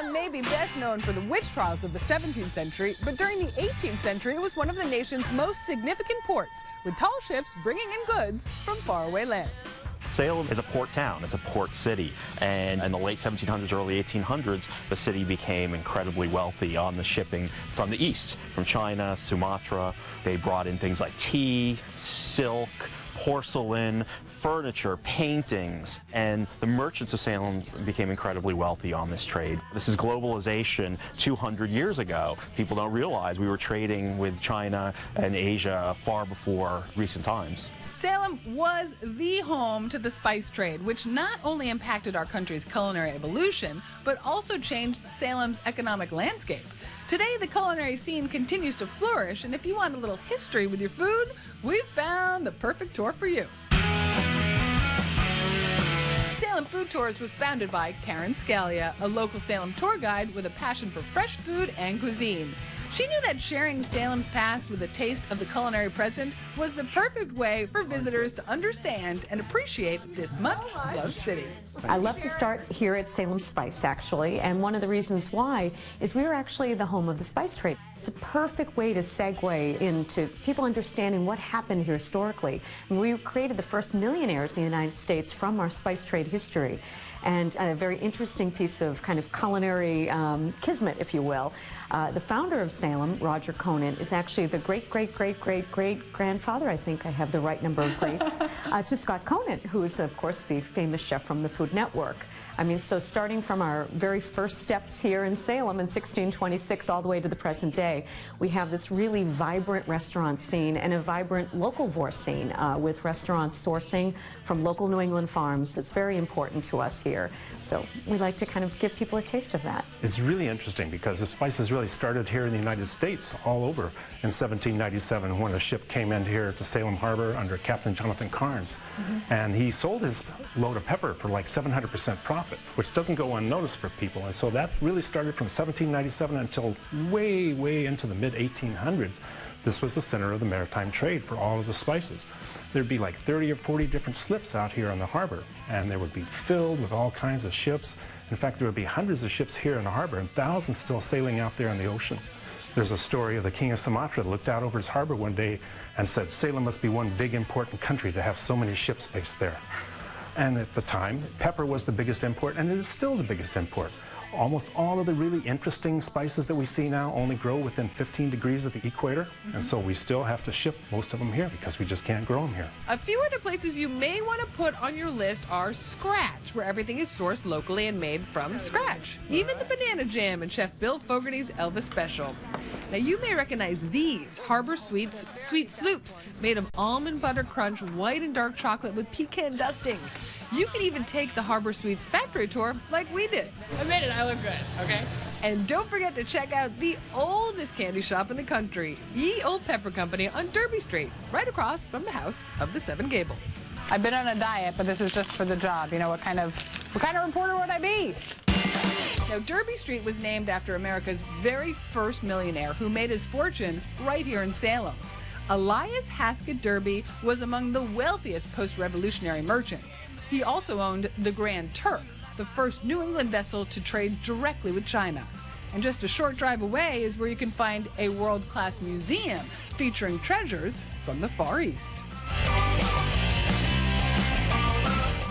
Salem may be best known for the witch trials of the 17th century, but during the 18th century, it was one of the nation's most significant ports, with tall ships bringing in goods from faraway lands. Salem is a port town, it's a port city, and in the late 1700s, early 1800s, the city became incredibly wealthy on the shipping from the east, from China, Sumatra. They brought in things like tea, silk, porcelain, furniture, paintings, and the merchants of Salem became incredibly wealthy on this trade. This is globalization 200 years ago. People don't realize we were trading with China and Asia far before recent times. Salem was the home to the spice trade, which not only impacted our country's culinary evolution, but also changed Salem's economic landscape. Today, the culinary scene continues to flourish, and if you want a little history with your food, we've found the perfect tour for you. Salem Food Tours was founded by Karen Scalia, a local Salem tour guide with a passion for fresh food and cuisine. She knew that sharing Salem's past with a taste of the culinary present was the perfect way for visitors to understand and appreciate this much-loved city. I love to start here at Salem Spice, actually, and one of the reasons why is we are actually the home of the spice trade. It's a perfect way to segue into people understanding what happened here historically. And we created the first millionaires in the United States from our spice trade history. And a very interesting piece of kind of culinary kismet, if you will. The founder of Salem, Roger Conan, is actually the great-great-great-great-great-grandfather, I think I have the right number of greats, to Scott Conan, who is, of course, the famous chef from the Food Network. I mean, so starting from our very first steps here in Salem in 1626 all the way to the present day, we have this really vibrant restaurant scene and a vibrant localvore scene with restaurants sourcing from local New England farms. It's very important to us here. So we like to kind of give people a taste of that. It's really interesting because the spices really started here in the United States all over in 1797 when a ship came in here to Salem Harbor under Captain Jonathan Carnes. And he sold his load of pepper for like 700% profit, which doesn't go unnoticed for people. And so that really started from 1797 until way, way into the mid-1800s. This was the center of the maritime trade for all of the spices. There'd be like 30 or 40 different slips out here on the harbor, and they would be filled with all kinds of ships. In fact, there would be hundreds of ships here in the harbor and thousands still sailing out there in the ocean. There's a story of the king of Sumatra that looked out over his harbor one day and said, "Salem must be one big important country to have so many ships based there." And at the time, pepper was the biggest import, and it is still the biggest import. Almost all of the really interesting spices that we see now only grow within 15 degrees of the equator, and so we still have to ship most of them here because we just can't grow them here. A few other places you may want to put on your list are Scratch, where everything is sourced locally and made from scratch. Even the banana jam in Chef Bill Fogarty's Elvis Special. Now you may recognize these Harbor Sweets Sweet Sloops, made of almond butter crunch, white and dark chocolate with pecan dusting. You can even take the Harbor Sweets factory tour like we did. Admit it, I look good, okay? And don't forget to check out the oldest candy shop in the country, Ye Old Pepper Company on Derby Street, right across from the House of the Seven Gables. I've been on a diet, but this is just for the job. You know, what kind of reporter would I be? Now, Derby Street was named after America's very first millionaire who made his fortune right here in Salem. Elias Haskett Derby was among the wealthiest post-revolutionary merchants. He also owned the Grand Turk, the first New England vessel to trade directly with China. And just a short drive away is where you can find a world-class museum featuring treasures from the Far East.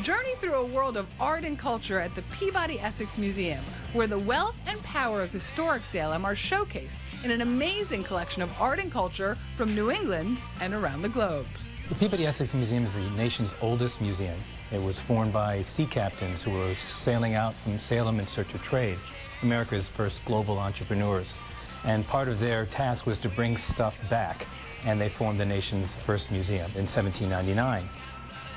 Journey through a world of art and culture at the Peabody Essex Museum, where the wealth and power of historic Salem are showcased in an amazing collection of art and culture from New England and around the globe. The Peabody Essex Museum is the nation's oldest museum. It was formed by sea captains who were sailing out from Salem in search of trade, America's first global entrepreneurs. And part of their task was to bring stuff back, and they formed the nation's first museum in 1799.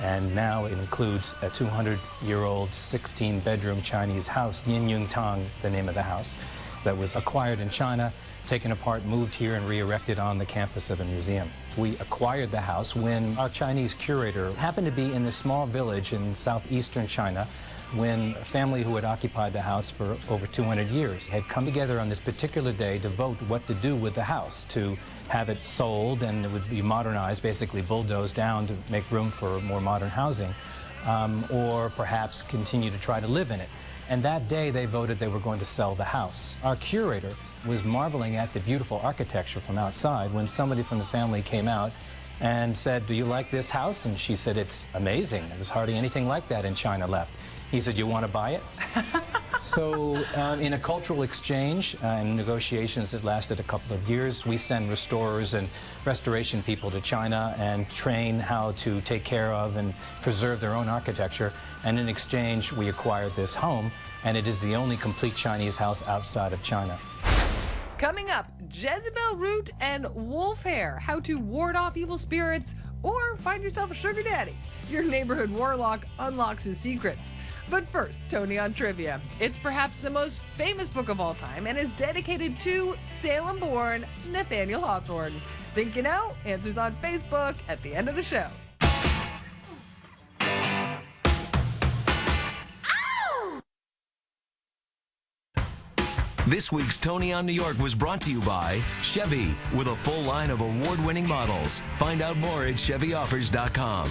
And now it includes a 200-year-old 16-bedroom Chinese house, Yin Yung Tong, the name of the house, that was acquired in China, taken apart, moved here, and re-erected on the campus of the museum. We acquired the house when our Chinese curator happened to be in a small village in southeastern China when a family who had occupied the house for over 200 years had come together on this particular day to vote what to do with the house, to have it sold and it would be modernized, basically bulldozed down to make room for more modern housing, or perhaps continue to try to live in it. And that day they voted they were going to sell the house. Our curator was marveling at the beautiful architecture from outside when somebody from the family came out and said, "Do you like this house?" And she said, "It's amazing. There's hardly anything like that in China left." He said, "You want to buy it?" So in a cultural exchange and negotiations that lasted a couple of years, we send restorers and restoration people to China and train how to take care of and preserve their own architecture. And in exchange, we acquired this home, and it is the only complete Chinese house outside of China. Coming up, Jezebel root and wolf hair, how to ward off evil spirits or find yourself a sugar daddy. Your neighborhood warlock unlocks his secrets. But first, Toni on Trivia. It's perhaps the most famous book of all time and is dedicated to Salem-born Nathaniel Hawthorne. Think you know? Answers on Facebook at the end of the show. This week's Toni on New York was brought to you by Chevy, with a full line of award-winning models. Find out more at ChevyOffers.com.